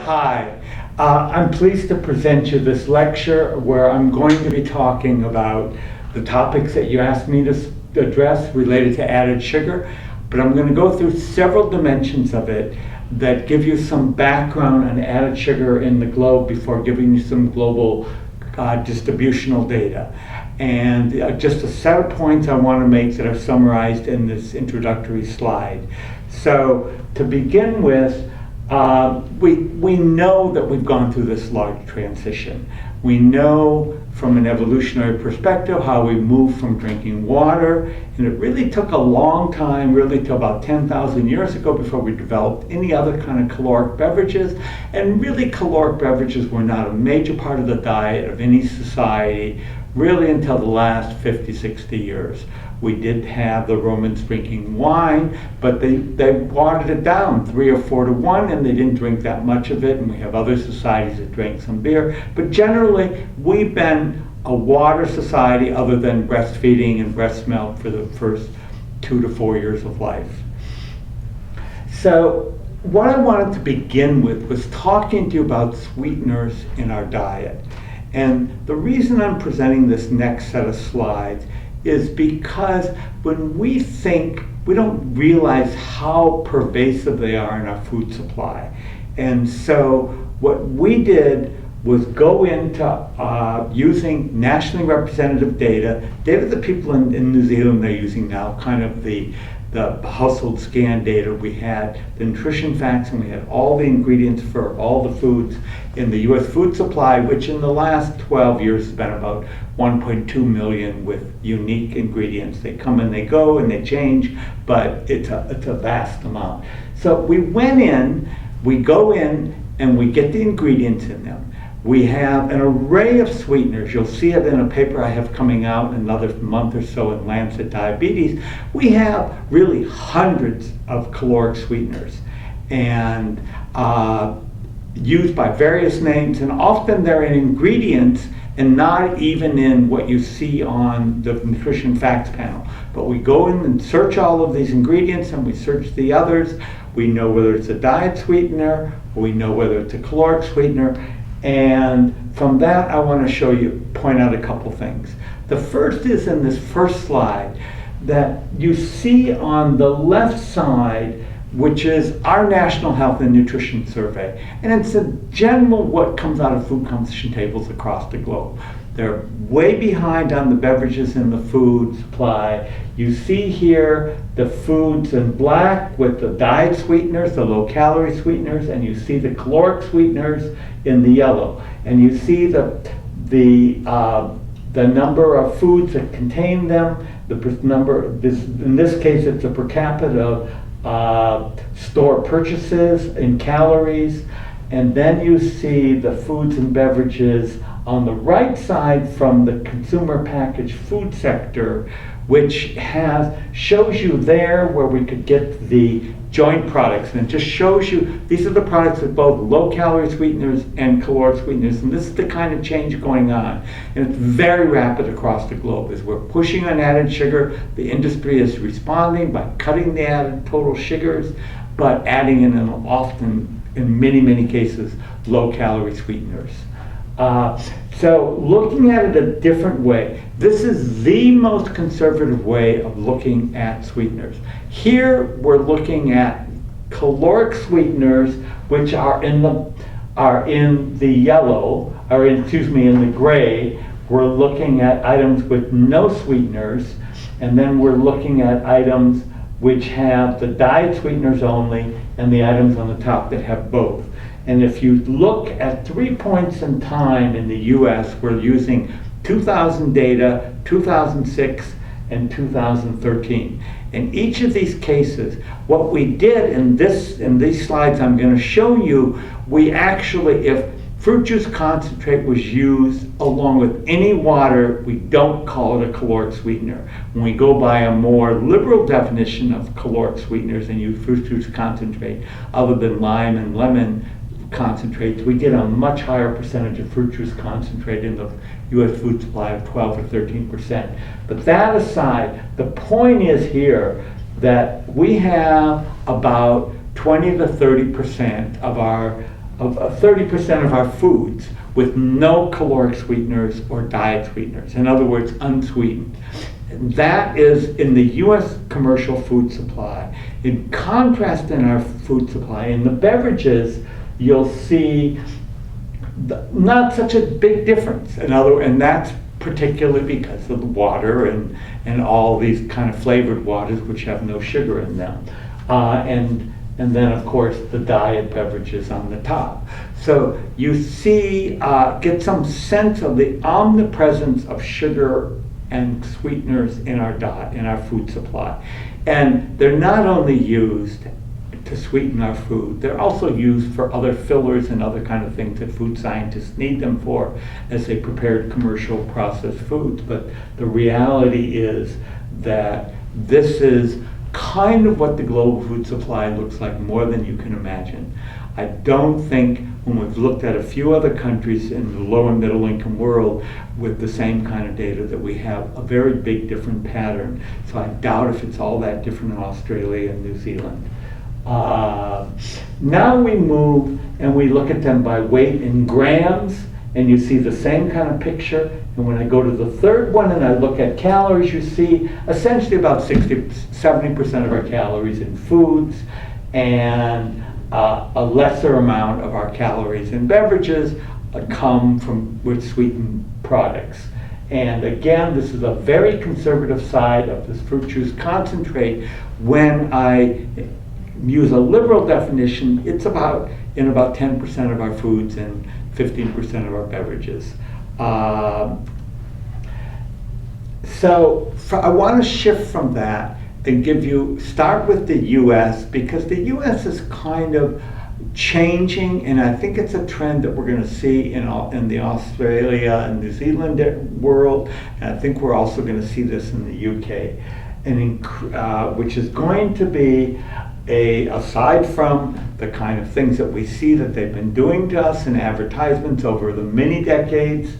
Hi, I'm pleased to present you this lecture where I'm going to be talking about the topics that you asked me to address related to added sugar, but I'm going to go through several dimensions of it that give you some background on added sugar in the globe before giving you some global distributional data. And just a set of points I want to make that are summarized in this introductory slide. So to begin with, we know that we've gone through this large transition. We know from an evolutionary perspective how we moved from drinking water, and it really took a long time, really to about 10,000 years ago before we developed any other kind of caloric beverages. And really caloric beverages were not a major part of the diet of any society really until the last 50, 60 years. We did have the Romans drinking wine, but they watered it down 3 or 4 to 1, and they didn't drink that much of it, and we have other societies that drank some beer. But generally, we've been a water society other than breastfeeding and breast milk for the first 2 to 4 years of life. So what I wanted to begin with was talking to you about sweeteners in our diet. And the reason I'm presenting this next set of slides is because when we think, we don't realize how pervasive they are in our food supply. And so what we did was go into using nationally representative data that people in New Zealand are using now, kind of the household scan data. We had the nutrition facts, and we had all the ingredients for all the foods in the US food supply, which in the last 12 years has been about 1.2 million with unique ingredients. They come and they go and they change, but it's a vast amount. So we went in, we go in, and we get the ingredients in them. We have an array of sweeteners. You'll see it in a paper I have coming out in another month or so in Lancet Diabetes. We have really hundreds of caloric sweeteners, and used by various names, and often they're in ingredients and not even in what you see on the nutrition facts panel. But we go in and search all of these ingredients, and we search the others. We know whether it's a diet sweetener, or we know whether it's a caloric sweetener. And from that, I want to point out a couple things. The first is in this first slide that you see on the left side, which is our National Health and Nutrition Survey. And it's a general what comes out of food composition tables across the globe. They're way behind on the beverages in the food supply. You see here the foods in black with the diet sweeteners, the low-calorie sweeteners, and you see the caloric sweeteners in the yellow. And you see the number of foods that contain them, in this case it's a per capita store purchases in calories, and then you see the foods and beverages on the right side from the consumer packaged food sector, which shows you there where we could get the joint products, and it just shows you these are the products with both low-calorie sweeteners and caloric sweeteners, and this is the kind of change going on, and it's very rapid across the globe. As we're pushing on added sugar, the industry is responding by cutting the added total sugars, but adding in often, in many cases, low-calorie sweeteners. So looking at it a different way, this is the most conservative way of looking at sweeteners. Here we're looking at caloric sweeteners, which are in the yellow, in the gray. We're looking at items with no sweeteners, and then we're looking at items which have the diet sweeteners only, and the items on the top that have both. And if you look at 3 points in time in the US, we're using 2000 data, 2006, and 2013. In each of these cases, what we did in these slides I'm going to show you, we actually, if fruit juice concentrate was used along with any water, we don't call it a caloric sweetener. When we go by a more liberal definition of caloric sweeteners and use fruit juice concentrate, other than lime and lemon concentrates, we get a much higher percentage of fruit juice concentrate in the US food supply of 12 or 13%. But that aside, the point is here that we have about 20 to 30% of our 30% of our foods with no caloric sweeteners or diet sweeteners. In other words, unsweetened. That is in the U.S. commercial food supply. In contrast, in our food supply, in the beverages, you'll see not such a big difference. And that's particularly because of the water and all these kind of flavored waters which have no sugar in them. And then, of course, the diet beverages on the top. So you see, get some sense of the omnipresence of sugar and sweeteners in our diet, in our food supply. And they're not only used to sweeten our food, they're also used for other fillers and other kind of things that food scientists need them for as they prepare commercial processed foods. But the reality is that this is kind of what the global food supply looks like, more than you can imagine. I don't think, when we've looked at a few other countries in the low and middle income world with the same kind of data, that we have a very big different pattern. So I doubt if it's all that different in Australia and New Zealand. Now we move and we look at them by weight in grams, and you see the same kind of picture. And when I go to the third one and I look at calories, you see essentially about 70% of our calories in foods, and a lesser amount of our calories in beverages come from with sweetened products. And again, this is a very conservative side of this fruit juice concentrate. When I use a liberal definition, it's in about 10% of our foods and 15% of our beverages. I want to shift from that and start with the US, because the US is kind of changing, and I think it's a trend that we're going to see in the Australia and New Zealand world, and I think we're also going to see this in the UK, which is going to be aside from the kind of things that we see that they've been doing to us in advertisements over the many decades,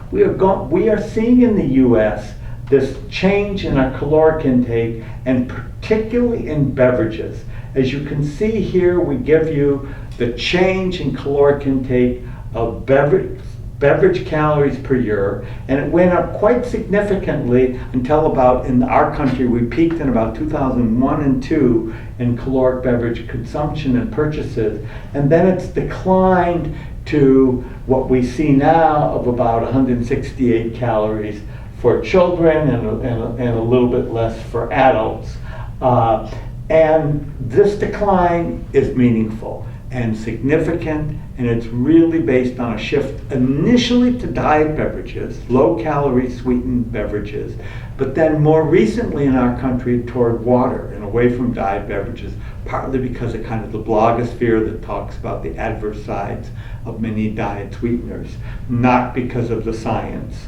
we are seeing in the US this change in our caloric intake, and particularly in beverages. As you can see here, we give you the change in caloric intake of beverage calories per year, and it went up quite significantly until about, in our country, we peaked in about 2001 and 2 in caloric beverage consumption and purchases, and then it's declined to what we see now of about 168 calories for children and a little bit less for adults. And this decline is meaningful and significant, and it's really based on a shift initially to diet beverages, low-calorie sweetened beverages, but then more recently in our country toward water and away from diet beverages, partly because of kind of the blogosphere that talks about the adverse sides of many diet sweeteners, not because of the science.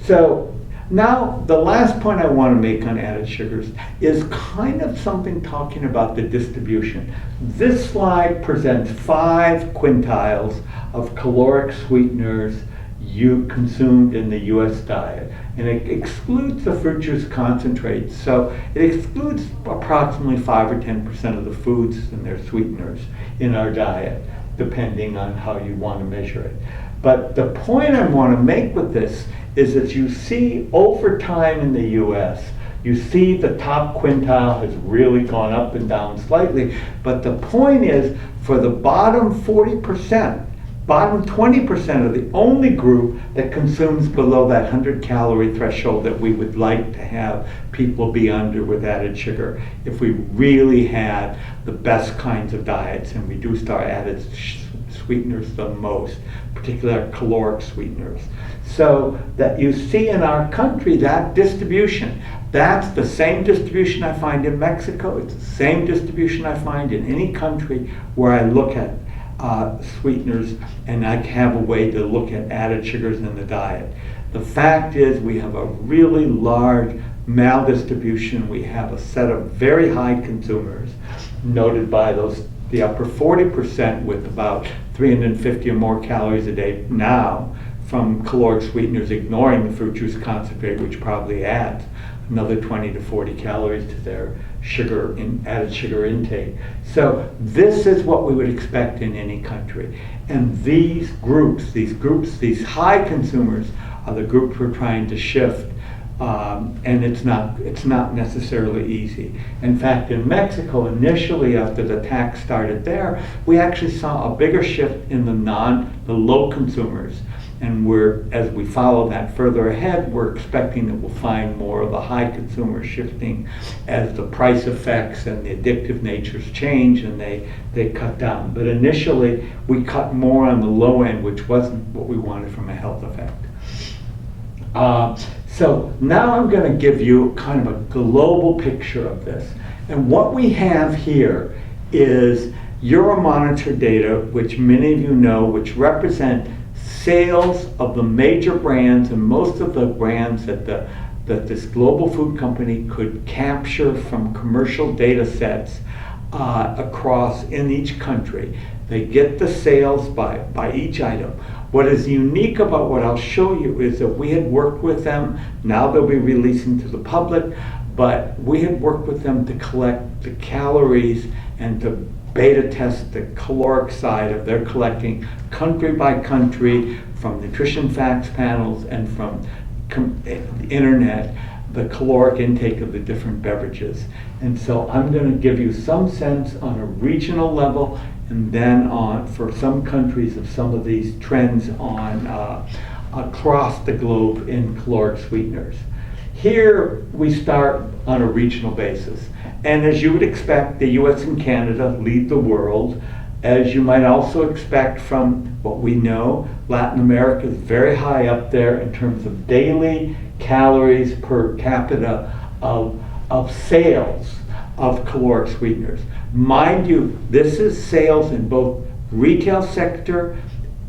So now the last point I want to make on added sugars is kind of something talking about the distribution. This slide presents 5 quintiles of caloric sweeteners you consumed in the US diet, and it excludes the fruit juice concentrates. So it excludes approximately 5 or 10% of the foods and their sweeteners in our diet, depending on how you want to measure it. But the point I want to make with this is that you see over time in the US, you see the top quintile has really gone up and down slightly, but the point is, for the bottom 40%, bottom 20% are the only group that consumes below that 100 calorie threshold that we would like to have people be under with added sugar if we really had the best kinds of diets and reduced our added sweeteners the most, particularly our caloric sweeteners. So that you see in our country that distribution. That's the same distribution I find in Mexico. It's the same distribution I find in any country where I look at sweeteners and I have a way to look at added sugars in the diet. The fact is we have a really large maldistribution. We have a set of very high consumers, noted by the upper 40% with about 350 or more calories a day now from caloric sweeteners, ignoring the fruit juice concentrate, which probably adds another 20 to 40 calories to added sugar intake. So this is what we would expect in any country. And these groups, these high consumers are the groups we're trying to shift. And it's not necessarily easy. In fact, in Mexico, initially after the tax started there, we actually saw a bigger shift in the low consumers. And as we follow that further ahead, we're expecting that we'll find more of the high consumers shifting as the price effects and the addictive natures change and they cut down. But initially, we cut more on the low end, which wasn't what we wanted from a health effect. So now I'm going to give you kind of a global picture of this. And what we have here is Euromonitor data, which many of you know, which represent sales of the major brands and most of the brands that this global food company could capture from commercial data sets across in each country. They get the sales by each item. What is unique about what I'll show you is that we had worked with them, now they'll be releasing to the public, but we had worked with them to collect the calories and to beta test the caloric side of their collecting country by country from nutrition facts panels and from the internet, the caloric intake of the different beverages. And so I'm going to give you some sense on a regional level and then on, for some countries, of some of these trends on across the globe in caloric sweeteners. Here we start on a regional basis. And as you would expect, the US and Canada lead the world. As you might also expect from what we know, Latin America is very high up there in terms of daily calories per capita of sales of caloric sweeteners. Mind you, this is sales in both retail sector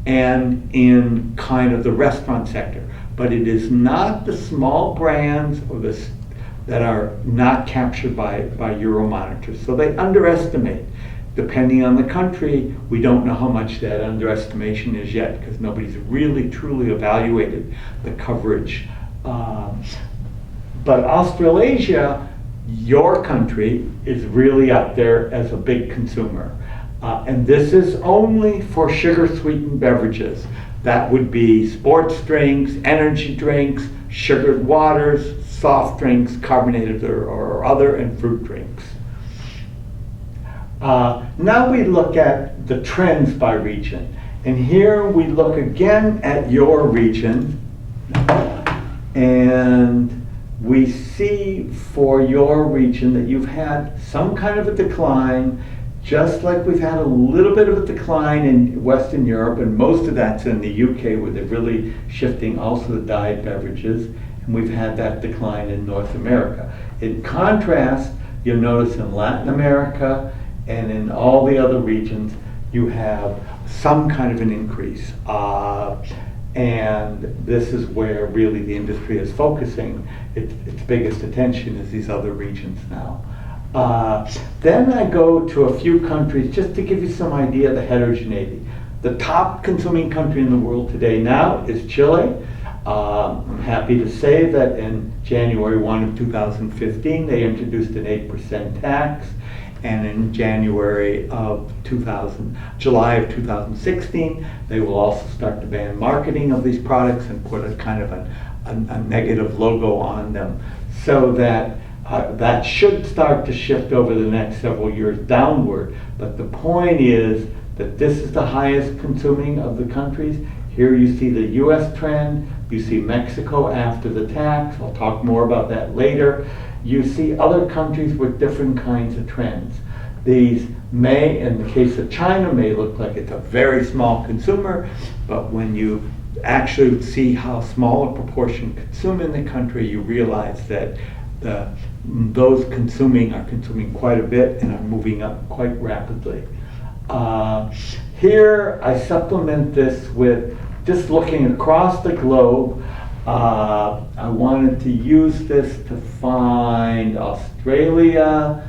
and in kind of the restaurant sector. But it is not the small brands or that are not captured by Euromonitor. So they underestimate. Depending on the country, we don't know how much that underestimation is yet because nobody's really truly evaluated the coverage. But Australasia, your country, is really up there as a big consumer. And this is only for sugar-sweetened beverages. That would be sports drinks, energy drinks, sugared waters, soft drinks, carbonated or other, and fruit drinks. Now we look at the trends by region. And here we look again at your region. And we see for your region that you've had some kind of a decline, just like we've had a little bit of a decline in Western Europe, and most of that's in the UK where they're really shifting also the diet beverages, and we've had that decline in North America. In contrast, you'll notice in Latin America and in all the other regions, you have some kind of an increase. And this is where really the industry is focusing its biggest attention is these other regions now. Then I go to a few countries just to give you some idea of the heterogeneity. The top consuming country in the world today now is Chile. I'm happy to say that in January 1 of 2015 they introduced an 8% tax, and in July of 2016 they will also start to ban marketing of these products and put a kind of a negative logo on them, so that that should start to shift over the next several years downward. But the point is that this is the highest consuming of the countries. Here you see the US trend, you see Mexico after the tax, I'll talk more about that later. You see other countries with different kinds of trends. These may, in the case of China, may look like it's a very small consumer, but when you actually see how small a proportion consume in the country, you realize that those consuming are consuming quite a bit and are moving up quite rapidly. Here I supplement this with just looking across the globe. I wanted to use this to find Australia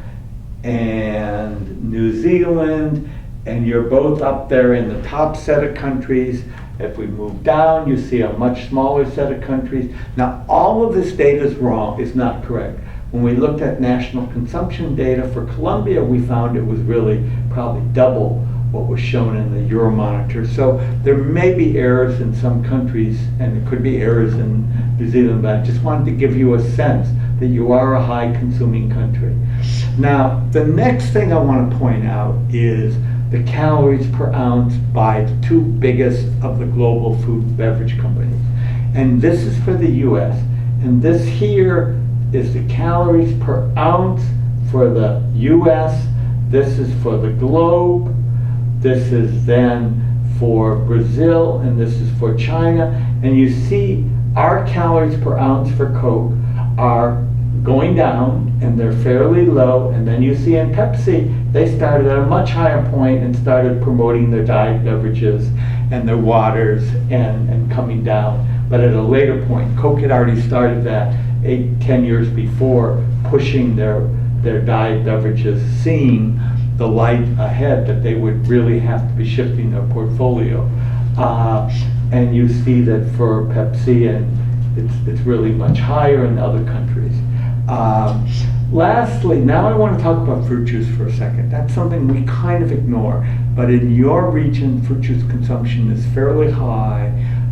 and New Zealand, and you're both up there in the top set of countries. If we move down, you see a much smaller set of countries. Now, all of this data is wrong, is not correct. When we looked at national consumption data for Colombia, we found it was really probably double what was shown in the Euromonitor. So there may be errors in some countries, and there could be errors in New Zealand, but I just wanted to give you a sense that you are a high consuming country. Now, the next thing I want to point out is the calories per ounce by the two biggest of the global food and beverage companies. And this is for the US. And this here is the calories per ounce for the US. This is for the globe. This is then for Brazil, and this is for China. And you see our calories per ounce for Coke are going down, and they're fairly low. And then you see in Pepsi, they started at a much higher point and started promoting their diet beverages and their waters and coming down. But at a later point, Coke had already started that 8-10 years before, pushing their diet beverages, seeing the light ahead that they would really have to be shifting their portfolio. And you see that for Pepsi, and it's really much higher in other countries. Lastly, now I want to talk about fruit juice for a second. That's something we kind of ignore, but in your region, fruit juice consumption is fairly high.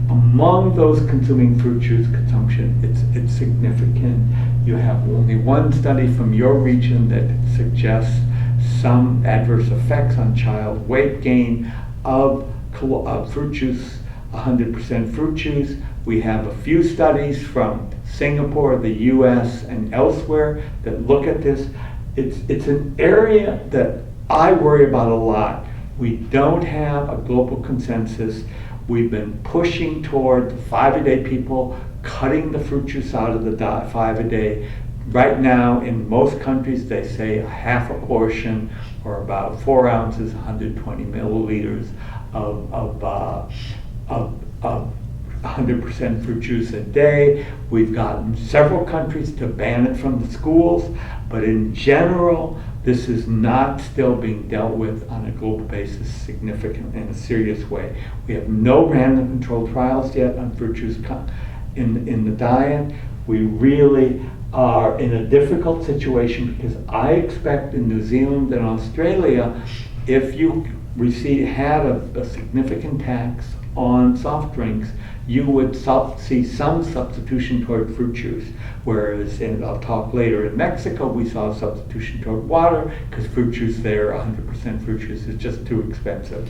Among those consuming fruit juice consumption, it's significant. You have only one study from your region that suggests some adverse effects on child weight gain of fruit juice, 100% fruit juice. We have a few studies from Singapore, the US, and elsewhere that look at this. It's an area that I worry about a lot. We don't have a global consensus. We've been pushing toward 5-a-day people, cutting the fruit juice out of the diet 5-a-day. Right now, in most countries, they say a half a portion, or about 4 ounces, 120 milliliters of 100% fruit juice a day. We've gotten several countries to ban it from the schools, but in general, this is not still being dealt with on a global basis significant in a serious way. We have no random controlled trials yet on fruit juice in the diet. We really are in a difficult situation because I expect in New Zealand and Australia, if you had a significant tax on soft drinks, you would see some substitution toward fruit juice. Whereas, and I'll talk later, in Mexico, we saw a substitution toward water because fruit juice there, 100% fruit juice, is just too expensive.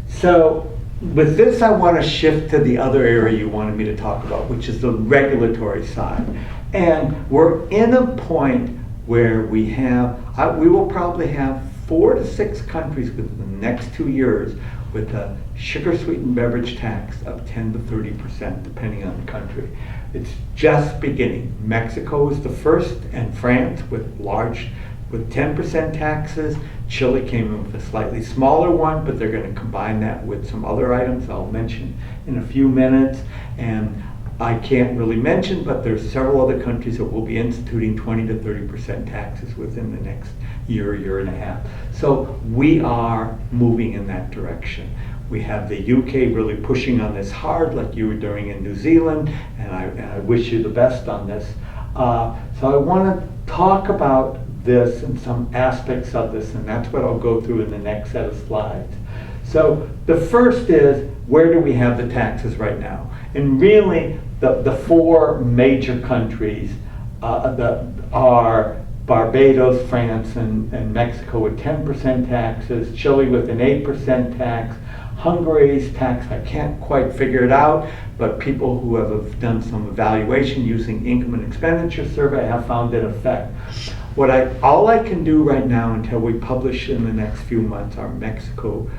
So with this, I want to shift to the other area you wanted me to talk about, which is the regulatory side. And we're in a point where we will probably have 4 to 6 countries within the next 2 years with a sugar sweetened beverage tax of 10 to 30%, depending on the country. It's just beginning. Mexico is the first, and France with 10% taxes. Chile came in with a slightly smaller one, but they're going to combine that with some other items I'll mention in a few minutes. And I can't really mention, but there's several other countries that will be instituting 20 to 30% taxes within the next year and a half. So we are moving in that direction. We have the UK really pushing on this hard, like you were doing in New Zealand, and I wish you the best on this. So I want to talk about this and some aspects of this, and that's what I'll go through in the next set of slides. So the first is, where do we have the taxes right now? And really, the 4 major countries that are Barbados, France, and Mexico with 10% taxes, Chile with an 8% tax, Hungary's tax, I can't quite figure it out, but people who have done some evaluation using income and expenditure survey have found it effect. All I can do right now until we publish in the next few months our Mexico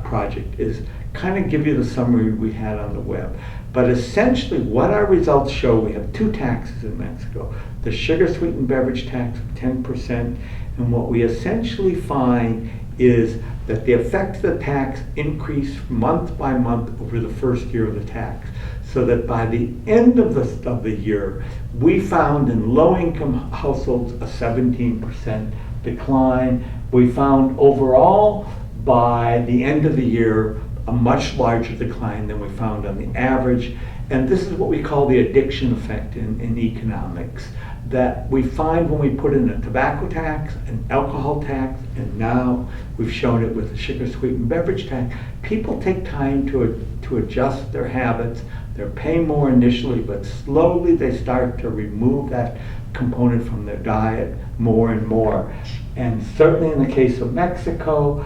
project is kind of give you the summary we had on the web. But essentially what our results show, we have 2 taxes in Mexico. The sugar sweetened beverage tax of 10%, and what we essentially find is that the effect of the tax increased month by month over the first year of the tax. So that by the end of the year, we found in low-income households a 17% decline. We found overall, by the end of the year, a much larger decline than we found on the average. And this is what we call the addiction effect in economics, that we find when we put in a tobacco tax, an alcohol tax, and now we've shown it with the sugar sweetened beverage tax, people take time to adjust their habits. They're paying more initially, but slowly they start to remove that component from their diet more and more. And certainly in the case of Mexico,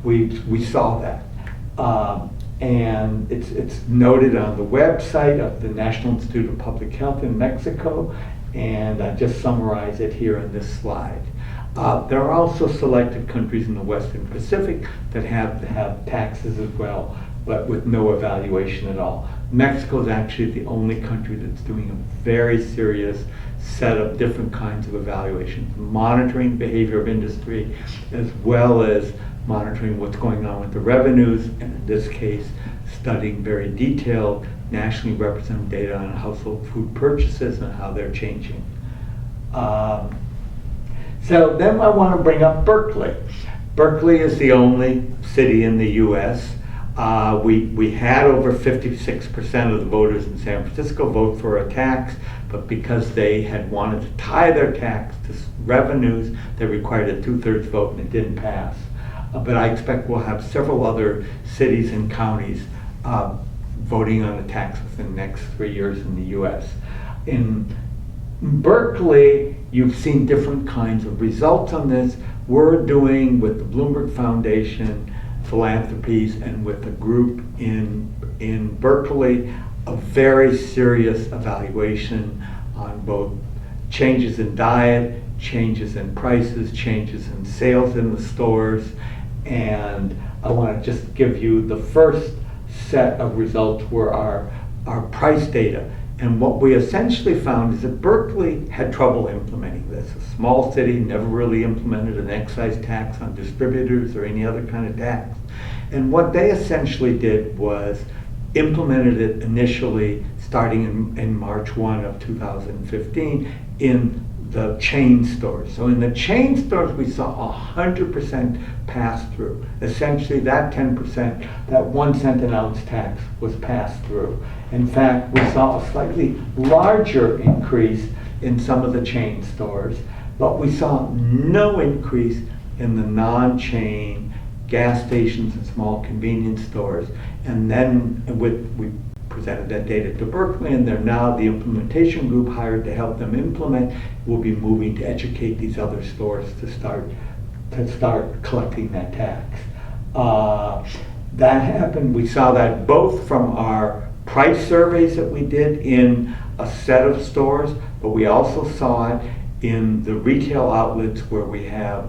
we saw that. And it's noted on the website of the National Institute of Public Health in Mexico, and I just summarize it here in this slide. There are also selected countries in the Western Pacific that have taxes as well, but with no evaluation at all. Mexico is actually the only country that's doing a very serious set of different kinds of evaluations, monitoring behavior of industry, as well as monitoring what's going on with the revenues, and in this case, studying very detailed, nationally represented data on household food purchases and how they're changing. So then I want to bring up Berkeley. Berkeley is the only city in the US. We had over 56% of the voters in San Francisco vote for a tax, but because they had wanted to tie their tax to revenues, they required a 2/3 vote and it didn't pass. But I expect we'll have several other cities and counties voting on a tax within the next 3 years in the US. In Berkeley, you've seen different kinds of results on this. We're doing with the Bloomberg Foundation, philanthropies, and with a group in Berkeley, a very serious evaluation on both changes in diet, changes in prices, changes in sales in the stores. And I want to just give you the first set of results were our price data. And what we essentially found is that Berkeley had trouble implementing this. A small city never really implemented an excise tax on distributors or any other kind of tax. And what they essentially did was implemented it initially starting in March 1 of 2015 in the chain stores. So in the chain stores, we saw 100% pass through. Essentially, that 10%, that 1 cent an ounce tax was passed through. In fact, we saw a slightly larger increase in some of the chain stores, but we saw no increase in the non-chain gas stations and small convenience stores. And then we presented that data to Berkeley, and they're now the implementation group hired to help them implement. Will be moving to educate these other stores to start collecting that tax. That happened. We saw that both from our price surveys that we did in a set of stores, but we also saw it in the retail outlets where we have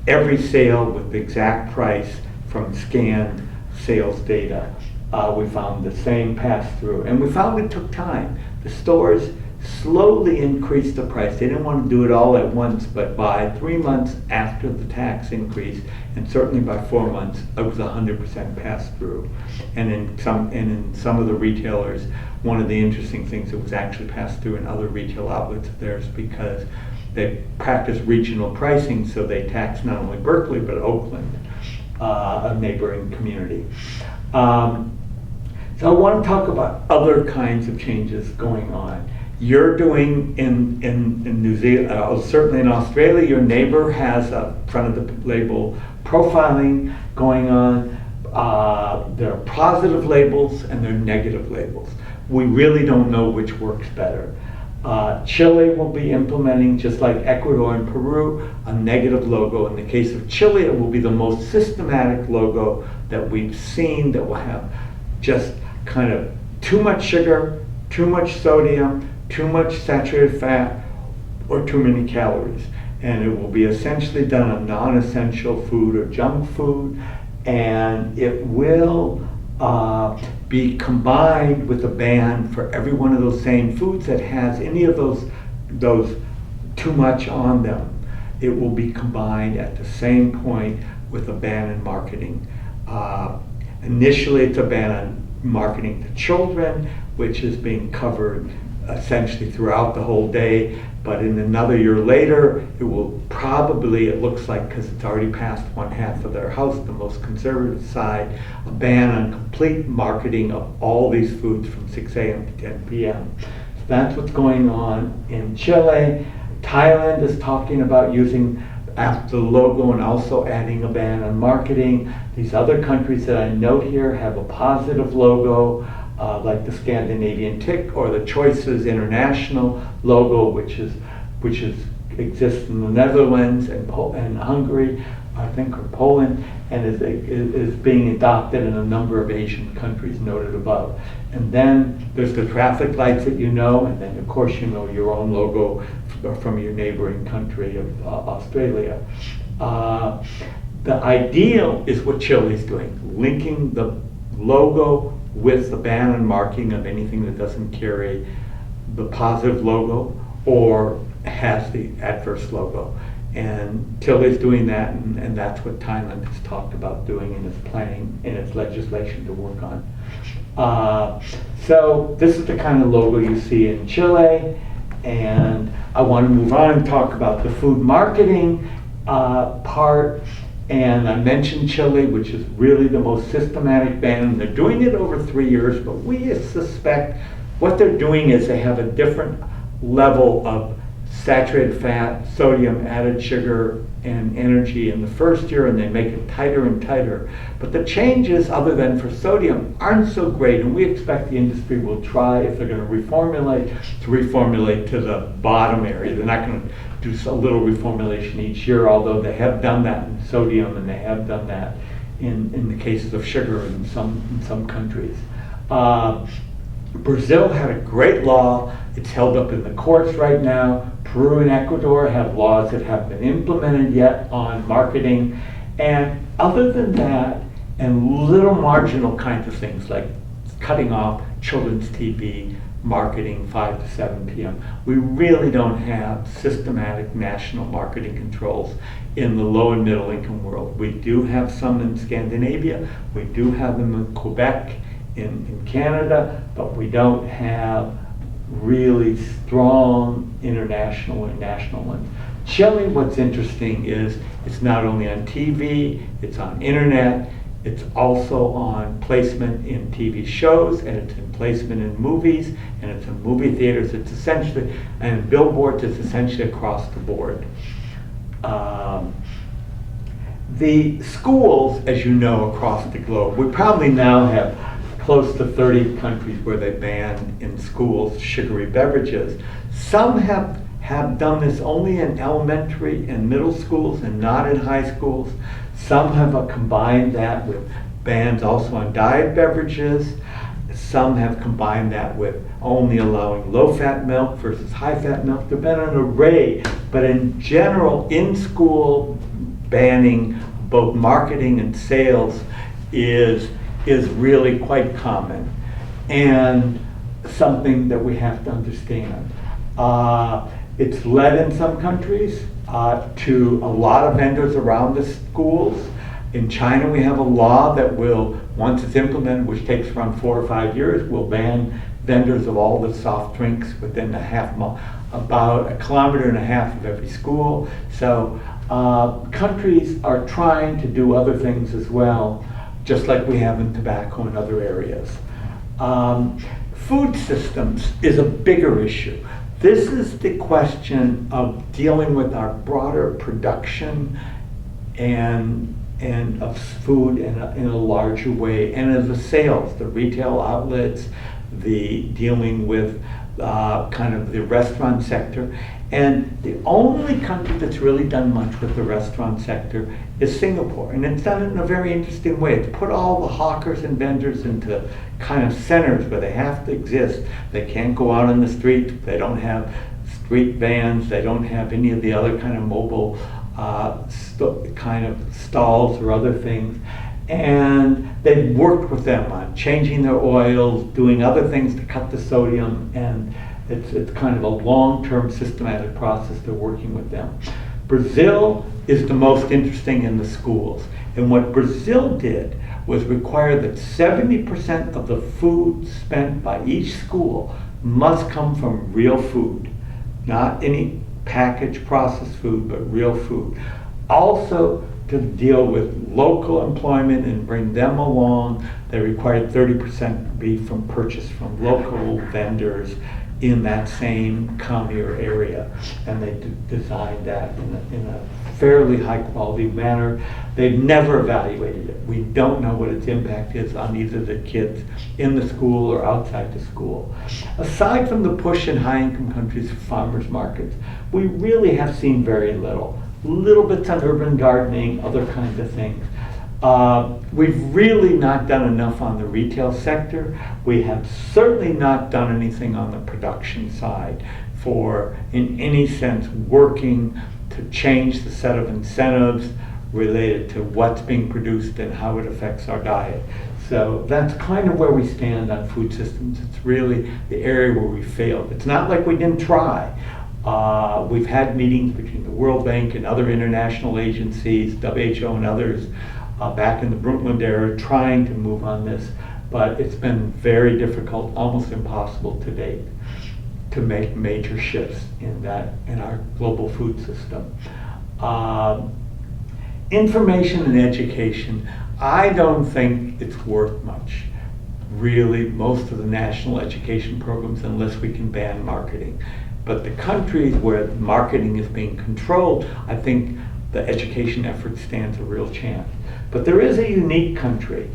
every sale with the exact price from scanned sales data. We found the same pass-through, and we found it took time. The stores slowly increased the price. They didn't want to do it all at once, but by 3 months after the tax increase, and certainly by 4 months, it was 100% pass-through. And in some of the retailers, one of the interesting things, it was actually passed through in other retail outlets of theirs because they practice regional pricing, so they tax not only Berkeley but Oakland, a neighboring community. So I want to talk about other kinds of changes going on. You're doing in New Zealand, certainly in Australia, your neighbor has a front of the label profiling going on. There are positive labels and there are negative labels. We really don't know which works better. Chile will be implementing, just like Ecuador and Peru, a negative logo. In the case of Chile, it will be the most systematic logo that we've seen that will have just kind of too much sugar, too much sodium, too much saturated fat, or too many calories. And it will be essentially done on non-essential food or junk food, and it will be combined with a ban for every one of those same foods that has any of those too much on them. It will be combined at the same point with a ban in marketing. Initially, it's a ban on marketing to children, which is being covered essentially throughout the whole day. But in another year later, it will probably, it looks like, because it's already past one half of their house, the most conservative side, a ban on complete marketing of all these foods from 6 a.m. to 10 p.m. So that's what's going on in Chile. Thailand is talking about using the logo and also adding a ban on marketing. These other countries that I note here have a positive logo, like the Scandinavian Tick or the Choices International logo, which exists in the Netherlands and Hungary, I think, or Poland, and is being adopted in a number of Asian countries noted above. And then there's the traffic lights that you know, and then of course you know your own logo from your neighboring country of Australia. The ideal is what Chile's doing, linking the logo with the ban on marking of anything that doesn't carry the positive logo or has the adverse logo. And Chile's doing that, and that's what Thailand has talked about doing in its planning, in its legislation to work on. So this is the kind of logo you see in Chile, and I want to move on and talk about the food marketing part. And I mentioned Chile, which is really the most systematic ban. They're doing it over 3 years, but we suspect what they're doing is they have a different level of saturated fat, sodium, added sugar, and energy in the first year, and they make it tighter and tighter. But the changes, other than for sodium, aren't so great, and we expect the industry will try, if they're going to reformulate to the bottom area. They're not going to do a little reformulation each year, although they have done that in sodium, and they have done that in the cases of sugar in some countries. Brazil had a great law. It's held up in the courts right now. Peru and Ecuador have laws that haven't been implemented yet on marketing. And other than that, and little marginal kinds of things like cutting off children's TV marketing 5 to 7 p.m., we really don't have systematic national marketing controls in the low and middle income world. We do have some in Scandinavia. We do have them in Quebec, in Canada, but we don't have really strong international or national ones. Chile, what's interesting is it's not only on TV, it's on internet, it's also on placement in TV shows, and it's in placement in movies, and it's in movie theaters. It's essentially, and billboards, it's essentially across the board. The schools, as you know, across the globe, we probably now have close to 30 countries where they ban in schools sugary beverages. Some have done this only in elementary and middle schools and not in high schools. Some have combined that with bans also on diet beverages. Some have combined that with only allowing low-fat milk versus high-fat milk. There have been an array, but in general, in-school banning, both marketing and sales, is really quite common and something that we have to understand. It's led in some countries to a lot of vendors around the schools. In China, we have a law that will, once it's implemented, which takes around 4 or 5 years, will ban vendors of all the soft drinks within about 1.5 kilometers of every school. So countries are trying to do other things as well, just like we have in tobacco and other areas. Food systems is a bigger issue. This is the question of dealing with our broader production and of food in a larger way, and of the sales, the retail outlets, the dealing with kind of the restaurant sector. And the only country that's really done much with the restaurant sector is Singapore. And it's done it in a very interesting way. It's put all the hawkers and vendors into kind of centers where they have to exist. They can't go out on the street. They don't have street vans. They don't have any of the other kind of mobile kind of stalls or other things. And they've worked with them on changing their oils, doing other things to cut the sodium, and it's kind of a long-term systematic process. They're working with them. Brazil is the most interesting in the schools. And what Brazil did was require that 70% of the food spent by each school must come from real food, not any packaged processed food, but real food. Also, to deal with local employment and bring them along, they required 30% be from purchase from local vendors in that same commune area, and they designed that in a fairly high quality manner. They've never evaluated it. We don't know what its impact is on either the kids in the school or outside the school. Aside from the push in high income countries for farmers markets, we really have seen very little. Little bits on urban gardening, other kinds of things. We've really not done enough on the retail sector. We have certainly not done anything on the production side for, in any sense, working to change the set of incentives related to what's being produced and how it affects our diet. So that's kind of where we stand on food systems. It's really the area where we failed. It's not like we didn't try. We've had meetings between the World Bank and other international agencies, WHO and others, back in the Brundtland era, trying to move on this, but it's been very difficult, almost impossible to date, to make major shifts in our global food system. Information and education, I don't think it's worth much. Really, most of the national education programs, unless we can ban marketing. But the countries where marketing is being controlled, I think the education effort stands a real chance. But there is a unique country.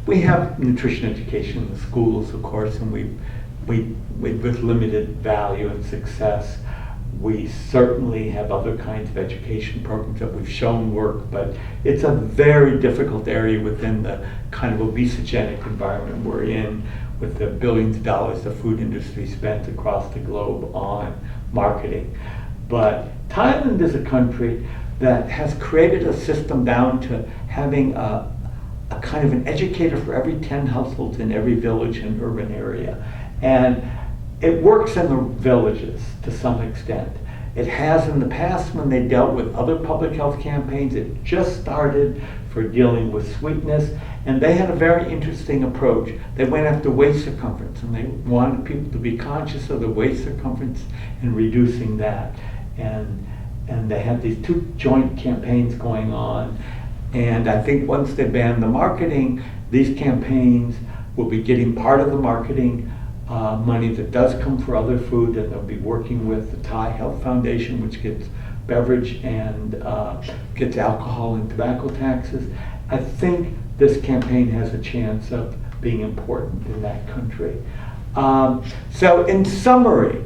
We have nutrition education in the schools, of course, and we with limited value and success. We certainly have other kinds of education programs that we've shown work, but it's a very difficult area within the kind of obesogenic environment we're in, with the billions of dollars the food industry spends across the globe on marketing. But Thailand is a country that has created a system down to having a kind of an educator for every 10 households in every village and urban area. And it works in the villages to some extent. It has in the past when they dealt with other public health campaigns. It just started for dealing with sweetness, and they had a very interesting approach. They went after waist circumference, and they wanted people to be conscious of the waist circumference and reducing that. And they had these two joint campaigns going on, and I think once they ban the marketing, these campaigns will be getting part of the marketing money that does come for other food, and they'll be working with the Thai Health Foundation, which gets beverage and gets alcohol and tobacco taxes. I think this campaign has a chance of being important in that country. So in summary,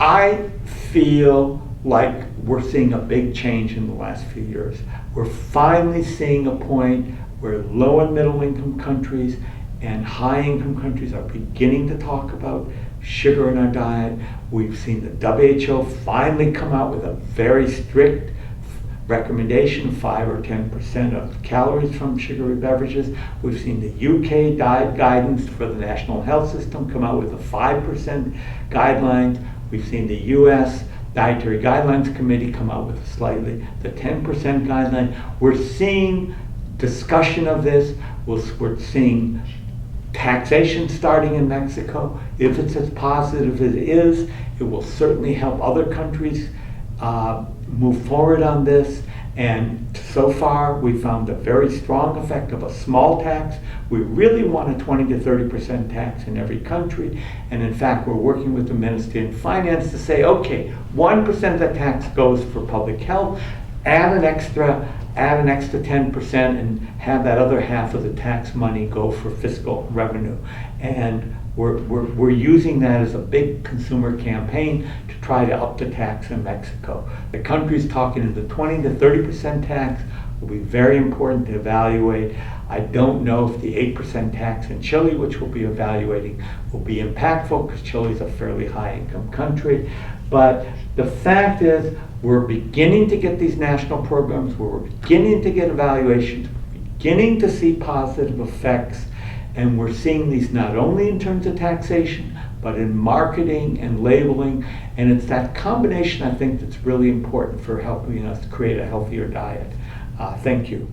I feel like we're seeing a big change in the last few years. We're finally seeing a point where low and middle income countries and high income countries are beginning to talk about sugar in our diet. We've seen the WHO finally come out with a very strict recommendation, 5 or 10% of calories from sugary beverages. We've seen the UK diet guidance for the National Health System come out with a 5% guidelines. We've seen the US Dietary Guidelines Committee come out with the 10% guideline. We're seeing discussion of this. We're seeing taxation starting in Mexico. If it's as positive as it is, it will certainly help other countries move forward on this. And so far, we found a very strong effect of a small tax. We really want a 20 to 30% tax in every country. And in fact, we're working with the Ministry of Finance to say, okay, 1% of the tax goes for public health, add an extra 10% and have that other half of the tax money go for fiscal revenue. And we're using that as a big consumer campaign to try to up the tax in Mexico. The country's talking in the 20 to 30% tax will be very important to evaluate. I don't know if the 8% tax in Chile, which we'll be evaluating, will be impactful, because Chile is a fairly high income country. But the fact is, we're beginning to get these national programs, we're beginning to get evaluations, beginning to see positive effects, and we're seeing these not only in terms of taxation, but in marketing and labeling, and it's that combination, I think, that's really important for helping us create a healthier diet. Thank you.